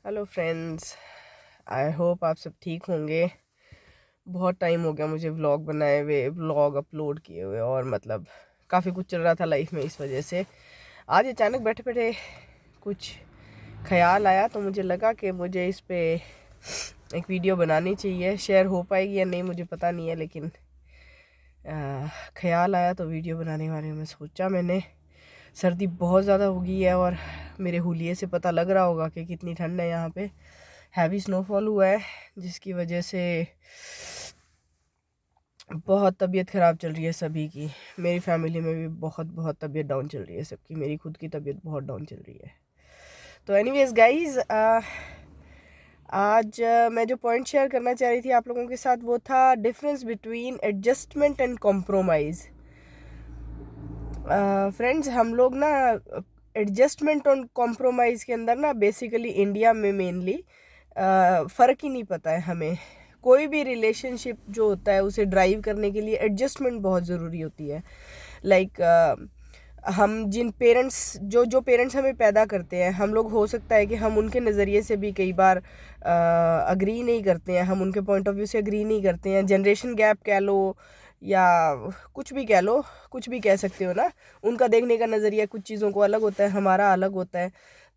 Hello friends, I hope आप सब ठीक होंगे। बहुत टाइम हो गया मुझे व्लॉग बनाए हुए, व्लॉग अपलोड किए हुए, और मतलब काफ़ी कुछ चल रहा था लाइफ में, इस वजह से आज अचानक बैठे बैठे कुछ ख्याल आया, तो मुझे लगा कि मुझे इस पे एक वीडियो बनानी चाहिए। शेयर हो पाएगी या नहीं मुझे पता नहीं है, लेकिन ख्याल आया तो वीडियो बनाने के बारे में सोचा मैंने। सर्दी बहुत ज़्यादा हो गई है और मेरे हुलिये से पता लग रहा होगा कि कितनी ठंड है यहाँ पे। हैवी स्नोफॉल हुआ है जिसकी वजह से बहुत तबीयत ख़राब चल रही है सभी की। मेरी फैमिली में भी बहुत बहुत तबीयत डाउन चल रही है सबकी। मेरी खुद की तबीयत बहुत डाउन चल रही है। तो एनीवेज गाइस, आज मैं जो पॉइंट शेयर करना चाह रही थी आप लोगों के साथ वो था difference between adjustment and compromise. Friends, हम लोग ना एडजस्टमेंट और कॉम्प्रोमाइज़ के अंदर ना बेसिकली इंडिया में मेनली फ़र्क ही नहीं पता है हमें। कोई भी रिलेशनशिप जो होता है उसे ड्राइव करने के लिए एडजस्टमेंट बहुत ज़रूरी होती है। लाइक हम जिन पेरेंट्स जो पेरेंट्स हमें पैदा करते हैं, हम लोग हो सकता है कि हम उनके नज़रिए से भी कई बार अग्री नहीं करते हैं, हम उनके पॉइंट ऑफ व्यू से अग्री नहीं करते हैं। जनरेशन गैप कह लो या कुछ भी कह लो, कुछ भी कह सकते हो ना। उनका देखने का नज़रिया कुछ चीज़ों को अलग होता है, हमारा अलग होता है।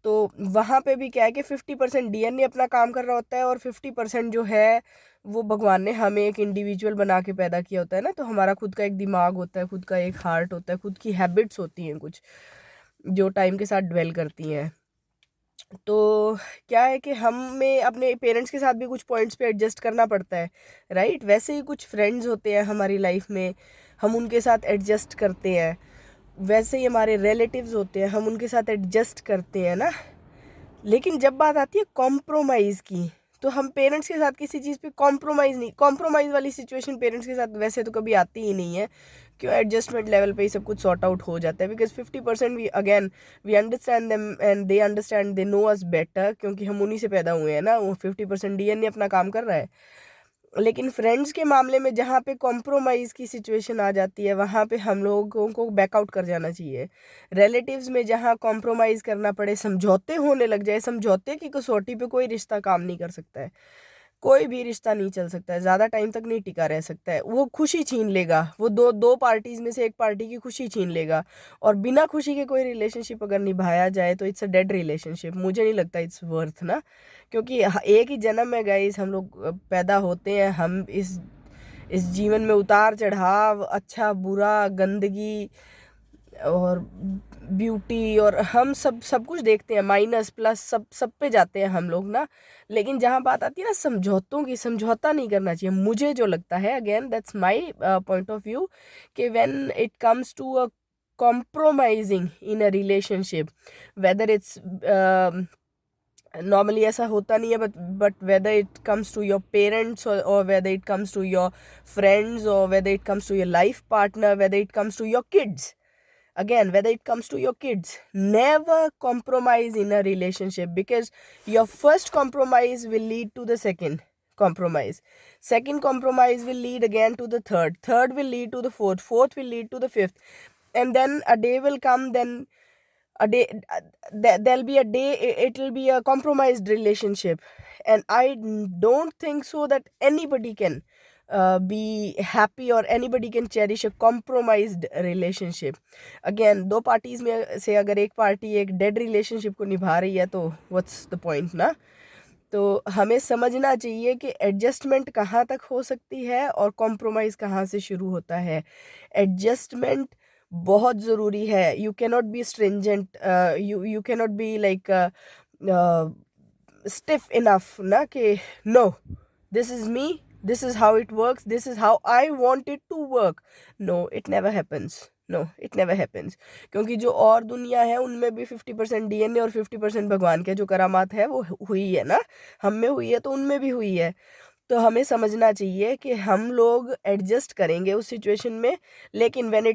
तो वहाँ पे भी क्या है कि 50% डीएनए अपना काम कर रहा होता है और 50% जो है वो भगवान ने हमें एक इंडिविजुअल बना के पैदा किया होता है ना। तो हमारा खुद का एक दिमाग होता है, खुद का एक हार्ट होता है, खुद की हैबिट्स होती हैं कुछ जो टाइम के साथ ड्वेल करती हैं। तो क्या है कि हमें अपने पेरेंट्स के साथ भी कुछ पॉइंट्स पे एडजस्ट करना पड़ता है, राइट। वैसे ही कुछ फ्रेंड्स होते हैं हमारी लाइफ में, हम उनके साथ एडजस्ट करते हैं। वैसे ही हमारे रिलेटिव्स होते हैं, हम उनके साथ एडजस्ट करते हैं ना। लेकिन जब बात आती है कॉम्प्रोमाइज़ की, तो हम पेरेंट्स के साथ किसी चीज़ पे कॉम्प्रोमाइज़ नहीं, कॉम्प्रोमाइज़ वाली सिचुएशन पेरेंट्स के साथ वैसे तो कभी आती ही नहीं है। क्यों? एडजस्टमेंट लेवल पे ही सब कुछ सॉर्ट आउट हो जाता है। Because 50% we again we understand them and they understand, they know us better, क्योंकि हम उन्हीं से पैदा हुए हैं ना। वो 50% डीएनए अपना काम कर रहा है। लेकिन फ्रेंड्स के मामले में जहाँ पे कॉम्प्रोमाइज़ की सिचुएशन आ जाती है, वहाँ पे हम लोगों को बैकआउट कर जाना चाहिए। रिलेटिव्स में जहाँ कॉम्प्रोमाइज़ करना पड़े, समझौते होने लग जाए, समझौते की कसौटी पे कोई रिश्ता काम नहीं कर सकता है। कोई भी रिश्ता नहीं चल सकता है, ज़्यादा टाइम तक नहीं टिका रह सकता है। वो खुशी छीन लेगा, वो दो दो पार्टीज़ में से एक पार्टी की खुशी छीन लेगा। और बिना खुशी के कोई रिलेशनशिप अगर निभाया जाए तो इट्स अ डेड रिलेशनशिप। मुझे नहीं लगता इट्स वर्थ ना। क्योंकि एक ही जन्म है गाइस, हम लोग पैदा होते हैं। हम इस जीवन में उतार चढ़ाव, अच्छा बुरा, गंदगी और ब्यूटी, और हम सब कुछ देखते हैं, माइनस प्लस सब सब पे जाते हैं हम लोग ना। लेकिन जहाँ बात आती है ना समझौतों की, समझौता नहीं करना चाहिए मुझे जो लगता है। Again that's my point of view कि when it comes to a compromising in a relationship, whether it's normally ऐसा होता नहीं है, but whether it comes to your parents or whether it comes to your friends or whether it comes to your life partner, whether it comes to your kids, again whether it comes to your kids, never compromise in a relationship, because your first compromise will lead to the second compromise, second compromise will lead again to the third will lead to the fourth will lead to the fifth, and then a day will come, then a day there'll be a day it will be a compromised relationship. And I don't think so that anybody can be happy or anybody can cherish a compromised relationship. Again, दो parties में से अगर एक party एक dead relationship को निभा रही है तो व्हाट्स द पॉइंट ना। तो हमें समझना चाहिए कि एडजस्टमेंट कहाँ तक हो सकती है और कॉम्प्रोमाइज़ कहाँ से शुरू होता है। एडजस्टमेंट बहुत ज़रूरी है। You cannot be stringent, you cannot be like stiff enough ना कि no, this is me, this is how it works, this is how I want it to work. No, it never happens, no it never happens. क्योंकि जो और दुनिया है उनमें भी 50% DNA और 50% भगवान के जो करामात है वो हुई है ना। हम में हुई है तो उनमें भी हुई है। तो हमें समझना चाहिए कि हम लोग एडजस्ट करेंगे उस सिचुएशन में। लेकिन when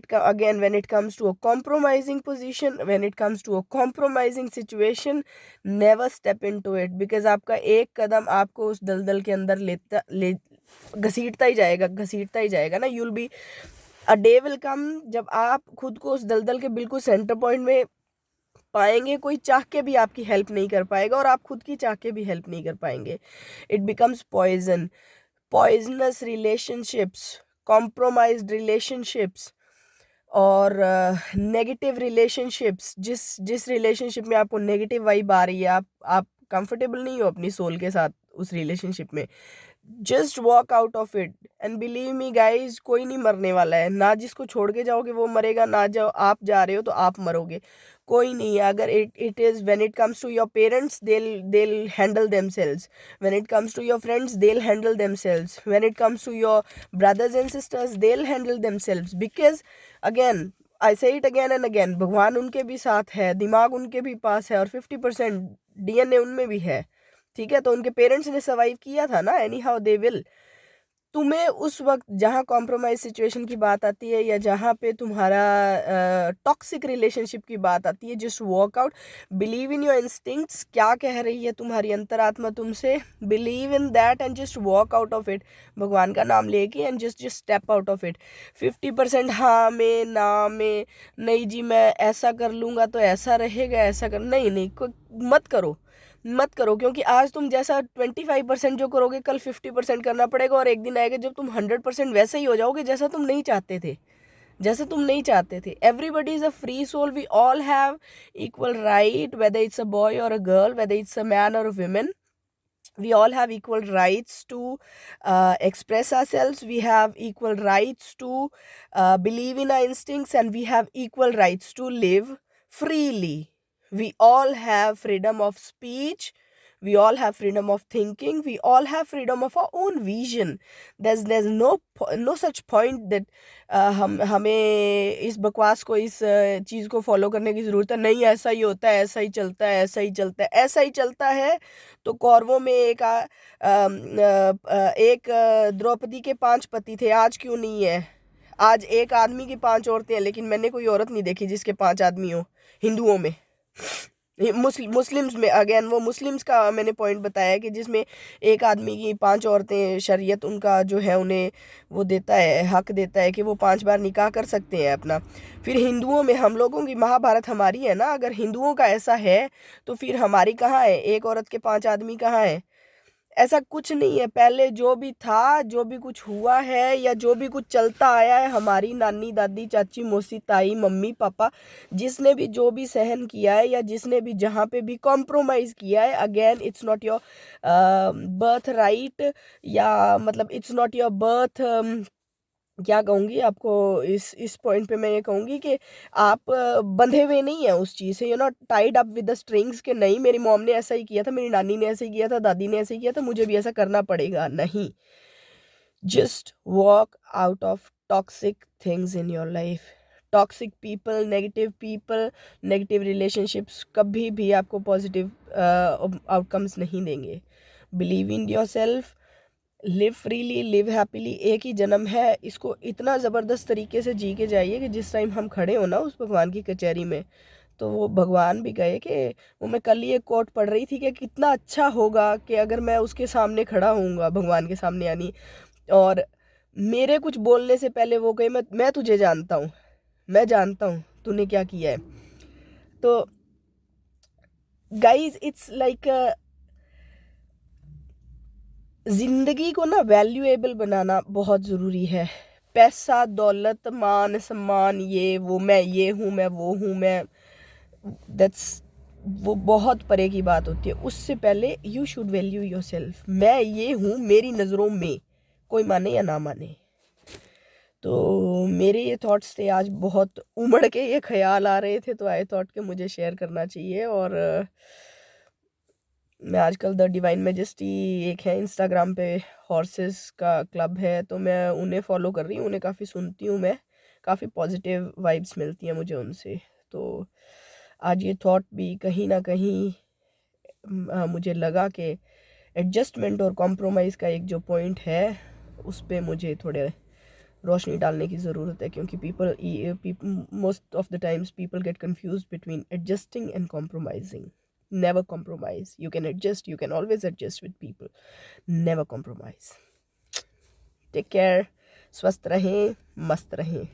it comes to a compromising position, when it comes to a compromising situation, never step into it, because आपका एक कदम आपको उस दलदल के अंदर घसीटता ही जाएगा ना। You'll be a day will come जब आप खुद को उस दलदल के बिल्कुल सेंटर पॉइंट में पाएंगे, कोई चाह के भी आपकी हेल्प नहीं कर पाएगा और आप खुद की चाह के भी हेल्प नहीं कर पाएंगे. It becomes poison. Poisonous relationships, compromised relationships और नेगेटिव रिलेशनशिप्स, जिस जिस रिलेशनशिप में आपको नेगेटिव वाइब आ रही है, आप कंफर्टेबल नहीं हो अपनी सोल के साथ उस रिलेशनशिप में, just walk out of it. And believe me guys, कोई नहीं मरने वाला है. ना जिसको छोड़ के जाओगे वो मरेगा, ना जो आप जा रहे हो तो आप मरोगे. कोई नहीं है. अगर it is when it comes to your parents, they'll handle themselves. When it comes to your friends, they'll handle themselves. When it comes to your brothers and sisters, they'll handle themselves. Because again, I say it again and again, भगवान उनके भी साथ है, दिमाग उनके भी पास है और 50% DNA उनमें भी है. ठीक है, तो उनके पेरेंट्स ने सर्वाइव किया था ना, एनी हाउ दे विल. तुम्हें उस वक्त जहाँ कॉम्प्रोमाइज सिचुएशन की बात आती है या जहाँ पे तुम्हारा टॉक्सिक रिलेशनशिप की बात आती है, just walk out. Believe in your instincts. क्या कह रही है तुम्हारी अंतरात्मा तुमसे, believe in that and just walk out of it. भगवान का नाम लेके and just step out of it. 50% हाँ में ना में, नहीं जी मैं ऐसा कर लूँगा तो ऐसा रहेगा, ऐसा कर, नहीं नहीं, मत करो, मत करो. क्योंकि आज तुम जैसा 25% जो करोगे, कल 50% करना पड़ेगा और एक दिन आएगा जब तुम 100% वैसे ही हो जाओगे जैसा तुम नहीं चाहते थे, जैसे तुम नहीं चाहते थे. Everybody is a free soul. We all have equal right, whether it's a boy or a girl, whether it's a man or a women. We all have equal rights to express ourselves. We have equal rights to believe in our instincts, and we have equal rights to live freely. We all have freedom of speech. We all have freedom of thinking. We all have freedom of our own vision. There's no such point that हम हमें इस बकवास को, इस चीज़ को follow करने की ज़रूरत है. नहीं, ऐसा ही होता है, ऐसा ही चलता है, ऐसा ही चलता है, ऐसा ही चलता है. तो कौरवों में एक द्रौपदी के 5 पति थे, आज क्यों नहीं है? आज एक आदमी की 5 औरतें हैं, लेकिन मैंने कोई औरत नहीं देखी जिसके 5 आदमी हो. हिंदुओं में, मुस्लिम्स में, अगेन वो मुस्लिम्स का मैंने पॉइंट बताया कि जिसमें एक आदमी की 5 औरतें, शरीयत उनका जो है उन्हें वो देता है, हक देता है कि वो 5 बार निकाह कर सकते हैं अपना. फिर हिंदुओं में, हम लोगों की महाभारत हमारी है ना, अगर हिंदुओं का ऐसा है तो फिर हमारी कहाँ है? एक औरत के 5 आदमी कहाँ है? ऐसा कुछ नहीं है. पहले जो भी था, जो भी कुछ हुआ है या जो भी कुछ चलता आया है, हमारी नानी, दादी, चाची, मौसी, ताई, मम्मी, पापा, जिसने भी जो भी सहन किया है या जिसने भी जहाँ पे भी कॉम्प्रोमाइज़ किया है, again it's not your birth right, या मतलब इट्स नॉट योर बर्थ, क्या कहूँगी आपको, इस पॉइंट पे मैं ये कहूँगी कि आप बंधे हुए नहीं हैं उस चीज़ से. You not tied up with the strings के नहीं, मेरी मॉम ने ऐसा ही किया था, मेरी नानी ने ऐसे ही किया था, दादी ने ऐसे ही किया था, मुझे भी ऐसा करना पड़ेगा. नहीं. Just walk out of toxic things in your life. Toxic people, negative relationships कभी भी आपको पॉजिटिव आउटकम्स नहीं देंगे. Believe in your self. Live freely, live happily. एक ही जन्म है, इसको इतना ज़बरदस्त तरीके से जी के जाइए कि जिस टाइम हम खड़े हो ना उस भगवान की कचहरी में, तो वो भगवान भी गए कि वो, मैं कल ही एक कोट पढ़ रही थी कि कितना अच्छा होगा कि अगर मैं उसके सामने खड़ा होऊंगा, भगवान के सामने यानी, और मेरे कुछ बोलने से पहले वो कहे मैं तुझे जानता हूँ, मैं जानता हूँ तूने क्या किया है. तो गाइज, इट्स लाइक ज़िंदगी को ना वैल्यूएबल बनाना बहुत ज़रूरी है. पैसा, दौलत, मान सम्मान, ये वो, मैं ये हूँ, मैं वो हूँ, मैं, दैट्स, वो बहुत परे की बात होती है. उससे पहले you should value your self. मैं ये हूँ मेरी नज़रों में, कोई माने या ना माने. तो मेरे ये थॉट्स थे आज, बहुत उमड़ के ये ख्याल आ रहे थे, तो आई थॉट कि मुझे शेयर करना चाहिए. और मैं आजकल द डिवाइन मैजेस्टी एक है इंस्टाग्राम पे, हॉर्सेस का क्लब है, तो मैं उन्हें फॉलो कर रही हूँ, उन्हें काफ़ी सुनती हूँ मैं, काफ़ी पॉजिटिव वाइब्स मिलती हैं मुझे उनसे. तो आज ये थॉट भी कहीं ना कहीं मुझे लगा कि एडजस्टमेंट और कॉम्प्रोमाइज़ का एक जो पॉइंट है उस पर मुझे थोड़े रोशनी डालने की ज़रूरत है. क्योंकि most of the times people get confuse between adjusting and compromising. Never compromise. You can adjust. You can always adjust with people. Never compromise. Take care. स्वस्थ रहें, मस्त रहें.